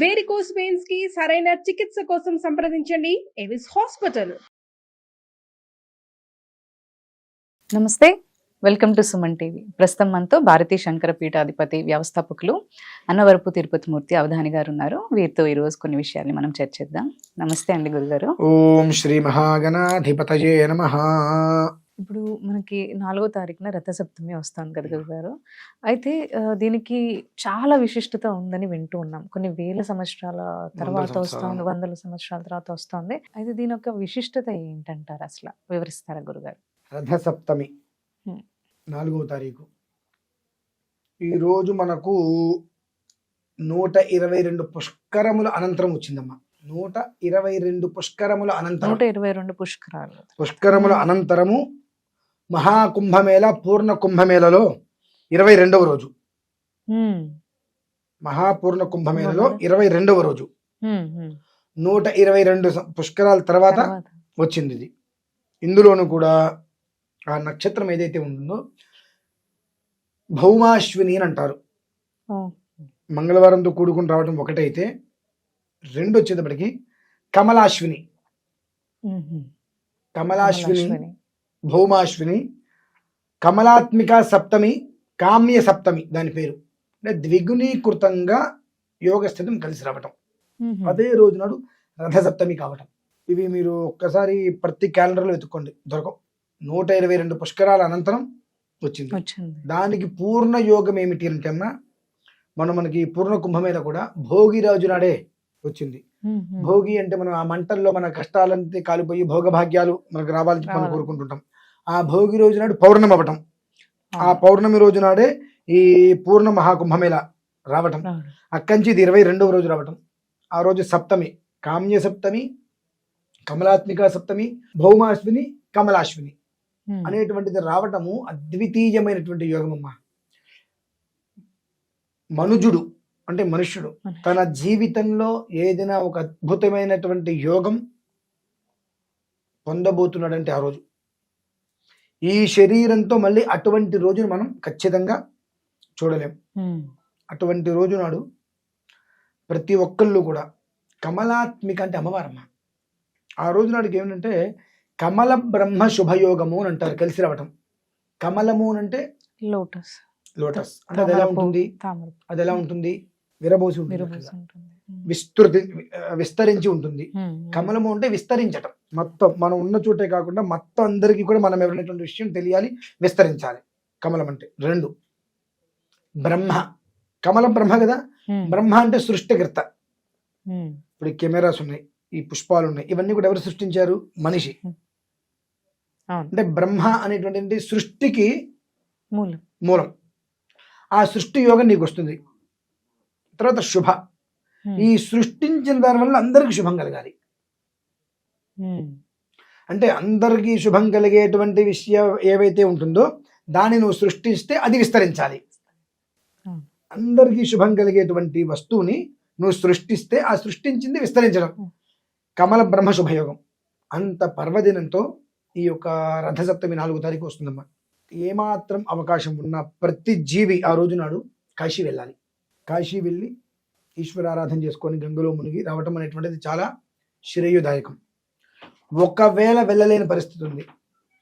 Varicose veins కి సరైన చికిత్స కోసం సంప్రదించండి ఎవిస్ హాస్పిటల్. నమస్తే, వెల్కమ్ టు సుమన్ టీవీ. ప్రస్తుతం మనతో భారతీ శంకర పీఠాధిపతి వ్యవస్థాపకులు అన్నవరపు తిరుపతి మూర్తి అవధాని గారు ఉన్నారు. వీరితో ఈరోజు కొన్ని విషయాల్ని మనం చర్చిద్దాం. నమస్తే అండి గురుగారు. ఓం శ్రీ మహాగణాధిపతయే నమః. ఇప్పుడు మనకి 4వ తారీఖున రథసప్తమి వస్తుంది కదా గురుగారు. అయితే దీనికి చాలా విశిష్టత ఉందని వింటూ ఉన్నాం. కొన్ని వేల సంవత్సరాల తర్వాత వస్తుంది, వందల సంవత్సరాల తర్వాత వస్తుంది. అయితే దీని యొక్క విశిష్టత ఏంటంటారు, అసలు వివరిస్తారా గురుగారు? రథసప్తమి 4వ తారీఖు. ఈరోజు మనకు 122 పుష్కరముల అనంతరం వచ్చిందమ్మా. 122 పుష్కరముల అనంతరం, 122 పుష్కరముల అనంతరము మహాకుంభమేళ పూర్ణ కుంభమేళలో 22వ రోజు. మహాపూర్ణ కుంభమేళలో 22వ రోజు. 122 పుష్కరాల తర్వాత వచ్చింది ఇది. ఇందులోనూ కూడా ఆ నక్షత్రం ఏదైతే ఉంటుందో భౌమాశ్విని అని అంటారు. మంగళవారంతో కూడుకుని రావడం ఒకటైతే, రెండు వచ్చేటప్పటికి కమలాశ్విని. కమలాశ్విని, భౌమాశ్విని, కమలాత్మిక సప్తమి, కామ్య సప్తమి దాని పేరు. అంటే ద్విగుణీకృతంగా యోగస్థితం కలిసి రావటం. అదే రోజు నాడు రథసప్తమి కావటం. ఇవి మీరు ఒక్కసారి ప్రతి క్యాలెండర్లో వెతుక్కోండి, దొరకవు. 122 పుష్కరాల అనంతరం వచ్చింది. దానికి పూర్ణ యోగం ఏమిటి అంటే అమ్మా, మనకి పూర్ణ కుంభమేళ కూడా భోగి రోజు నాడే వచ్చింది. భోగి అంటే మనం ఆ మంటల్లో మన కష్టాలంతా కాలిపోయి భోగభాగ్యాలు మనకు రావాలని మనం కోరుకుంటుంటాం. ఆ భోగి రోజు నాడు పౌర్ణమి అవ్వటం, ఆ పౌర్ణమి రోజు నాడే ఈ పూర్ణ మహాకుంభమేళ రావటం. అక్కంచి ఇది 22వ రోజు రావటం. ఆ రోజు సప్తమి, కామ్య సప్తమి, కమలాత్మిక సప్తమి, భౌమాశ్విని, కమలాశ్విని అనేటువంటిది రావటము అద్వితీయమైనటువంటి యోగమమ్మా. మనుజుడు అంటే మనుష్యుడు తన జీవితంలో ఏదైనా ఒక అద్భుతమైనటువంటి యోగం పొందబోతున్నాడంటే ఆ రోజు. ఈ శరీరంతో మళ్ళీ అటువంటి రోజును మనం ఖచ్చితంగా చూడలేం. అటువంటి రోజు నాడు ప్రతి ఒక్కళ్ళు కూడా కమలాత్మిక అంటే అమ్మవారమ్మ. ఆ రోజు నాడుకి ఏమిటంటే కమల బ్రహ్మ శుభయోగము అని అంటారు, కలిసి రావటం. కమలము అంటే లోటస్. లోటస్ అంటే అది ఎలా ఉంటుంది? అది ఎలా ఉంటుంది? విరబోసి ఉంటుంది, విస్తరించి ఉంటుంది. కమలము అంటే విస్తరించటం. మొత్తం మనం ఉన్న చోటే కాకుండా మొత్తం అందరికీ కూడా మనం ఎవరైనటువంటి విషయం తెలియాలి, విస్తరించాలి. కమలం అంటే రెండు. బ్రహ్మ, కమలం బ్రహ్మ కదా. బ్రహ్మ అంటే సృష్టికర్త. ఇప్పుడు కెమెరాస్ ఉన్నాయి, ఈ పుష్పాలు ఉన్నాయి, ఇవన్నీ కూడా ఎవరు సృష్టించారు? మనిషి. అంటే బ్రహ్మ అనేటువంటి సృష్టికి మూలం. ఆ సృష్టి యోగం నీకు వస్తుంది. తర్వాత శుభ, ఈ సృష్టించిన దాని వల్ల అందరికి శుభం కలగాలి. అంటే అందరికీ శుభం కలిగేటువంటి విషయం ఏవైతే ఉంటుందో దాన్ని నువ్వు సృష్టిస్తే అది విస్తరించాలి. అందరికీ శుభం కలిగేటువంటి వస్తువుని నువ్వు సృష్టిస్తే ఆ సృష్టించింది విస్తరించడం. కమల బ్రహ్మ శుభయోగం. అంత పర్వదినంతో ఈ యొక్క రథసప్తమి 4వ తారీఖు వస్తుందమ్మా. ఏమాత్రం అవకాశం ఉన్న ప్రతి జీవి ఆ రోజు నాడు కాశీ వెళ్ళాలి. కాశీ వెళ్ళి ఈశ్వరారాధన చేసుకొని గంగలో మునిగి రావటం అనేటువంటిది చాలా శ్రేయోదాయకం. ఒకవేళ వెళ్ళలేని పరిస్థితి ఉంది,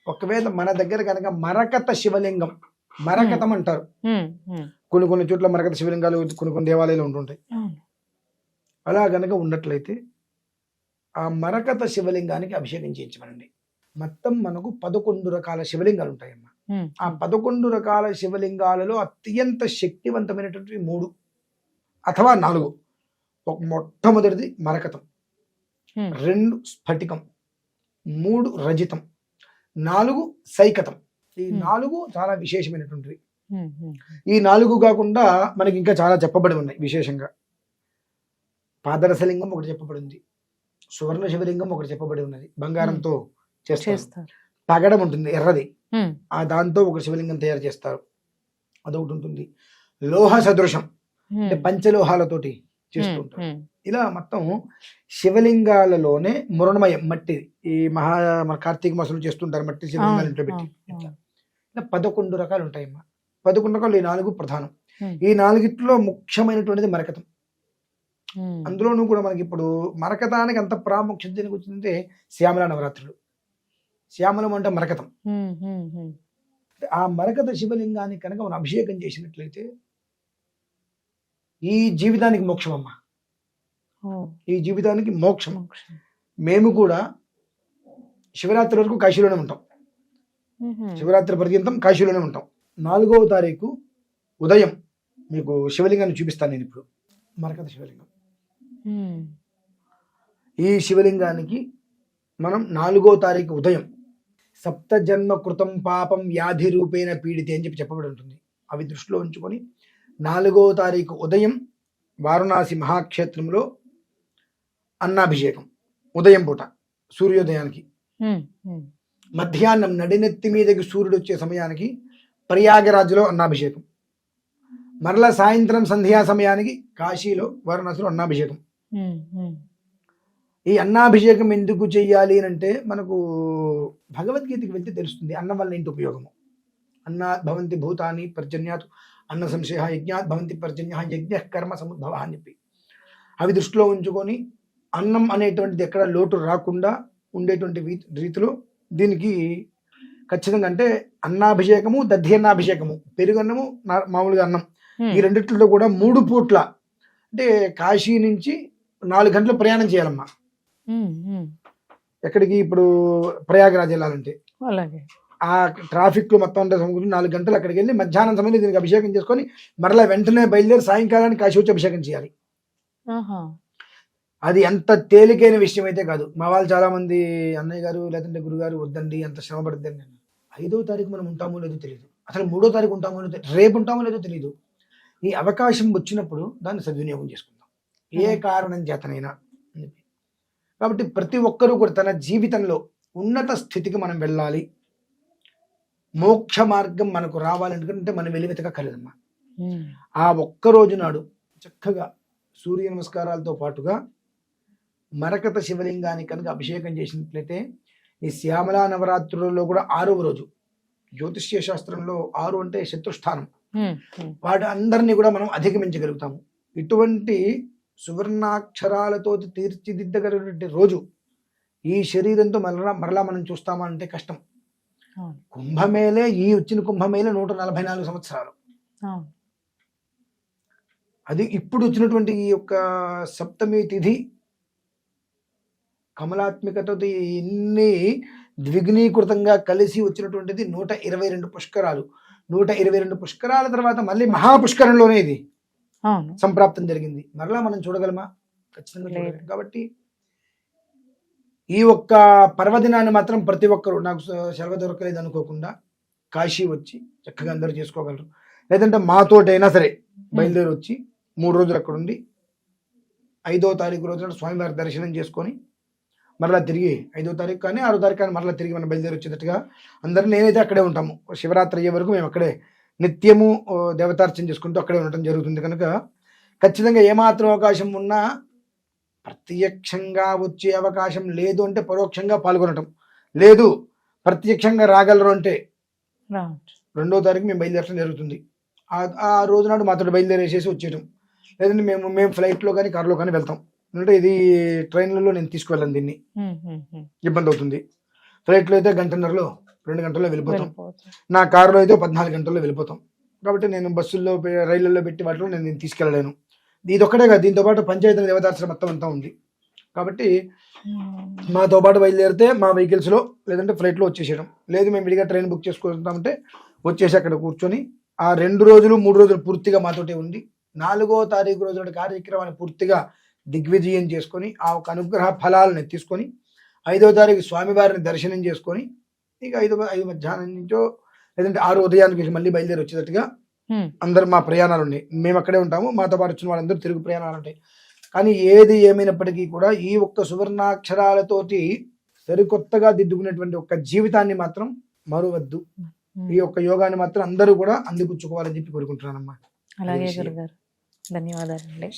ఒకవేళ మన దగ్గర కనుక మరకత శివలింగం, మరకతం అంటారు, కొన్ని చోట్ల మరకత శివలింగాలు కొన్ని దేవాలయాలు ఉంటుంటాయి. అలా గనక ఉన్నట్లయితే ఆ మరకత శివలింగానికి అభిషేకం చేయించమనండి. మొత్తం మనకు 11 రకాల శివలింగాలు ఉంటాయమ్మా. ఆ 11 రకాల శివలింగాలలో అత్యంత శక్తివంతమైనటువంటి 3 అథవా 4. మొట్టమొదటిది మరకతం, 2 స్ఫటికం, 3 రజితం, 4 సైకతం. ఈ 4 చాలా విశేషమైనటువంటివి. ఈ 4 కాకుండా మనకి ఇంకా చాలా చెప్పబడి ఉన్నాయి విశేషంగా. పాదరసలింగం ఒకటి చెప్పబడింది, సువర్ణ శివలింగం ఒకటి చెప్పబడి ఉన్నది, బంగారంతో చేస్తారు. పగడం ఉంటుంది ఎర్రది, ఆ దాంతో ఒక శివలింగం తయారు చేస్తారు, అదొకటి ఉంటుంది. లోహ సదృశం అంటే పంచలోహాలతోటి చేస్తుంటారు. ఇలా మొత్తం శివలింగాలలోనే మురణమయం మట్టి, ఈ మన కార్తీక మాసంలో చేస్తుంటారు మట్టి శివలింగాలు ఇంట్లో పెట్టి. ఇలా 11 రకాలు ఉంటాయమ్మా. 11 రకాలు, ఈ 4 ప్రధానం. ఈ 4ట్లో ముఖ్యమైనటువంటిది మరకతం. అందులోనూ కూడా మనకి ఇప్పుడు మరకతానికి అంత ప్రాముఖ్యత దేనికి వచ్చిందంటే శ్యామల నవరాత్రులు. శ్యామలం అంటే మరకతం. ఆ మరకత శివలింగానికి కనుక మనం అభిషేకం చేసినట్లయితే ఈ జీవితానికి మోక్షం అమ్మ. ఈ జీవితానికి మోక్షం. మేము కూడా శివరాత్రి వరకు కాశీలోనే ఉంటాం. శివరాత్రి పర్యంతం కాశీలోనే ఉంటాం. 4వ తారీఖు ఉదయం మీకు శివలింగాన్ని చూపిస్తాను నేను ఇప్పుడు. మరకత శివలింగం. ఈ శివలింగానికి మనం 4వ తారీఖు ఉదయం సప్త జన్మ కృతం పాపం వ్యాధి రూపేణ పీడితే అని చెప్పబడి ఉంటుంది. అవి దృష్టిలో ఉంచుకొని 4వ తారీఖు ఉదయం వారణాసి మహాక్షేత్రంలో అన్నాభిషేకం. ఉదయం పూట సూర్యోదయానికి, మధ్యాహ్నం నడినెత్తి మీదకి సూర్యుడు వచ్చే సమయానికి ప్రయాగరాజులో అన్నాభిషేకం. మరలా సాయంత్రం సంధ్యా సమయానికి కాశీలో వారణాసిలో అన్నాభిషేకం. ఈ అన్నాభిషేకం ఎందుకు చెయ్యాలి అంటే మనకు భగవద్గీతకి వెళ్తే తెలుస్తుంది అన్నం వల్ల ఏంటి ఉపయోగము. అన్నాత్ భవంతి భూతాని పర్జన్యాత్ అన్న సంశయ యజ్ఞాత్ భవంతి పర్జన్య యజ్ఞ కర్మ సముద్భవ అని చెప్పి అవి దృష్టిలో ఉంచుకొని అన్నం అనేటువంటిది ఎక్కడ లోటు రాకుండా ఉండేటువంటి రీతిలో దీనికి ఖచ్చితంగా అంటే అన్నాభిషేకము, దధ్య అన్నాభిషేకము, పెరుగన్నము, మామూలుగా అన్నం, ఈ రెండిట్లో కూడా 3 పూట్ల అంటే కాశీ నుంచి 4 గంటలు ప్రయాణం చేయాలమ్మా. ఎక్కడికి ఇప్పుడు ప్రయాగరాజ్ వెళ్ళాలంటే ఆ ట్రాఫిక్ లో మొత్తం 4 గంటలు అక్కడికి వెళ్ళి మధ్యాహ్నం సమయంలో దీనికి అభిషేకం చేసుకొని మరలా వెంటనే బయలుదేరి సాయంకాలానికి కాశీ వచ్చి అభిషేకం చేయాలి. అది ఎంత తేలికైన విషయం అయితే కాదు. మా వాళ్ళు చాలా మంది అన్నయ్య గారు లేదంటే గురుగారు వద్దండి అంత శ్రమ పడుద్దండి. నేను 5వ తారీఖు మనం ఉంటామో లేదో తెలియదు, అసలు 3వ తారీఖు ఉంటామో లేదో, రేపు ఉంటామో లేదో తెలియదు. ఈ అవకాశం వచ్చినప్పుడు దాన్ని సద్వినియోగం చేసుకుందాం ఏ కారణం చేతనైనా. కాబట్టి ప్రతి ఒక్కరూ కూడా తన జీవితంలో ఉన్నత స్థితికి మనం వెళ్ళాలి, మోక్ష మార్గం మనకు రావాలంటే మనం వెళ్ళి వెతకక్కర్లేదమ్మా. ఆ ఒక్కరోజు నాడు చక్కగా సూర్య నమస్కారాలతో పాటుగా మరకత శివలింగానికి కనుక అభిషేకం చేసినట్లయితే ఈ శ్యామలా నవరాత్రులలో కూడా 6వ రోజు జ్యోతిష్య శాస్త్రంలో 6 అంటే శత్రుస్థానం, వాటి అందరినీ కూడా మనం అధిగమించగలుగుతాము. ఇటువంటి సువర్ణాక్షరాలతో తీర్చిదిద్దగలిగినటువంటి రోజు ఈ శరీరంతో మరలా మనం చూస్తామా అంటే కష్టం. కుంభమేళే ఈ వచ్చిన కుంభమేళే 144 సంవత్సరాలు. అది ఇప్పుడు వచ్చినటువంటి ఈ యొక్క సప్తమి తిథి కమలాత్మికతో ఇన్ని ద్విగ్నీకృతంగా కలిసి వచ్చినటువంటిది 122 పుష్కరాలు. 122 పుష్కరాల తర్వాత మళ్ళీ మహాపుష్కరంలోనే ఇది సంప్రాప్తం జరిగింది. మరలా మనం చూడగలమా? ఖచ్చితంగా చూడగలం. కాబట్టి ఈ ఒక్క పర్వదినాన్ని మాత్రం ప్రతి ఒక్కరు నాకు సెలవు దొరకలేదు అనుకోకుండా కాశీ వచ్చి చక్కగా అందరూ చేసుకోగలరు. లేదంటే మాతోటైనా సరే బయలుదేరి వచ్చి 3 రోజులు అక్కడ ఉండి 5వ తారీఖు రోజున స్వామివారి దర్శనం చేసుకొని మరలా తిరిగి 5వ తారీఖు కానీ 6వ తారీఖు కానీ మరలా తిరిగి మనం బయలుదేరి వచ్చేటట్టుగా అందరూ నేనైతే అక్కడే ఉంటాము. శివరాత్రి అయ్యే వరకు మేము అక్కడే నిత్యము దేవతార్చన చేసుకుంటూ అక్కడే ఉండటం జరుగుతుంది. కనుక ఖచ్చితంగా ఏమాత్రం అవకాశం ఉన్నా ప్రత్యక్షంగా వచ్చే అవకాశం లేదు అంటే పరోక్షంగా పాల్గొనటం, లేదు ప్రత్యక్షంగా రాగలరు అంటే 2వ తారీఖు మేము బయలుదేరడం జరుగుతుంది. ఆ రోజు నాడు మాతో బయలుదేరేసేసి వచ్చేయటం, లేదంటే మేము ఫ్లైట్లో కానీ కార్లో కానీ వెళ్తాం. అంటే ఇది ట్రైన్లలో నేను తీసుకువెళ్ళాను, దీన్ని ఇబ్బంది అవుతుంది. ఫ్లైట్లో అయితే 1.5 2 గంటల్లో వెళ్ళిపోతాం, నా కారులో అయితే 14 గంటల్లో వెళ్ళిపోతాం. కాబట్టి నేను బస్సుల్లో రైళ్లలో పెట్టి వాటిలో నేను తీసుకెళ్ళలేను. ఇది ఒక్కటే కాదు, దీంతో పాటు పంచాయతీ దేవతార్చన మొత్తం అంతా ఉంది. కాబట్టి మాతో పాటు బయలుదేరితే మా వెహికల్స్లో లేదంటే ఫ్లైట్లో వచ్చేసేయడం, లేదు మేము విడిగా ట్రైన్ బుక్ చేసుకుంటామంటే వచ్చేసి అక్కడ కూర్చొని ఆ 2 రోజులు 3 రోజులు పూర్తిగా మాతోటే ఉండి 4వ తారీఖు రోజు కార్యక్రమాన్ని పూర్తిగా దిగ్విజయం చేసుకొని ఆ ఒక అనుగ్రహ ఫలాలను తీసుకొని 5వ తారీఖు స్వామివారిని దర్శనం చేసుకొని ఇక 5 మధ్యాహ్నం నుంచో లేదంటే 6 ఉదయానికి మళ్ళీ బయలుదేరి వచ్చేటట్టుగా అందరు మా ప్రయాణాలు ఉన్నాయి. మేము అక్కడే ఉంటాము, మాతో పాటు వచ్చిన వాళ్ళందరూ తిరుగు ప్రయాణాలు ఉంటాయి. కానీ ఏది ఏమైనప్పటికీ కూడా ఈ ఒక్క సువర్ణాక్షరాలతోటి సరికొత్తగా దిద్దుకునేటువంటి ఒక్క జీవితాన్ని మాత్రం మరువద్దు. ఈ యొక్క యోగాన్ని మాత్రం అందరూ కూడా అందిపుచ్చుకోవాలని చెప్పి కోరుకుంటున్నానమ్మా. అలాగే గురుగారు, ధన్యవాదాలండి.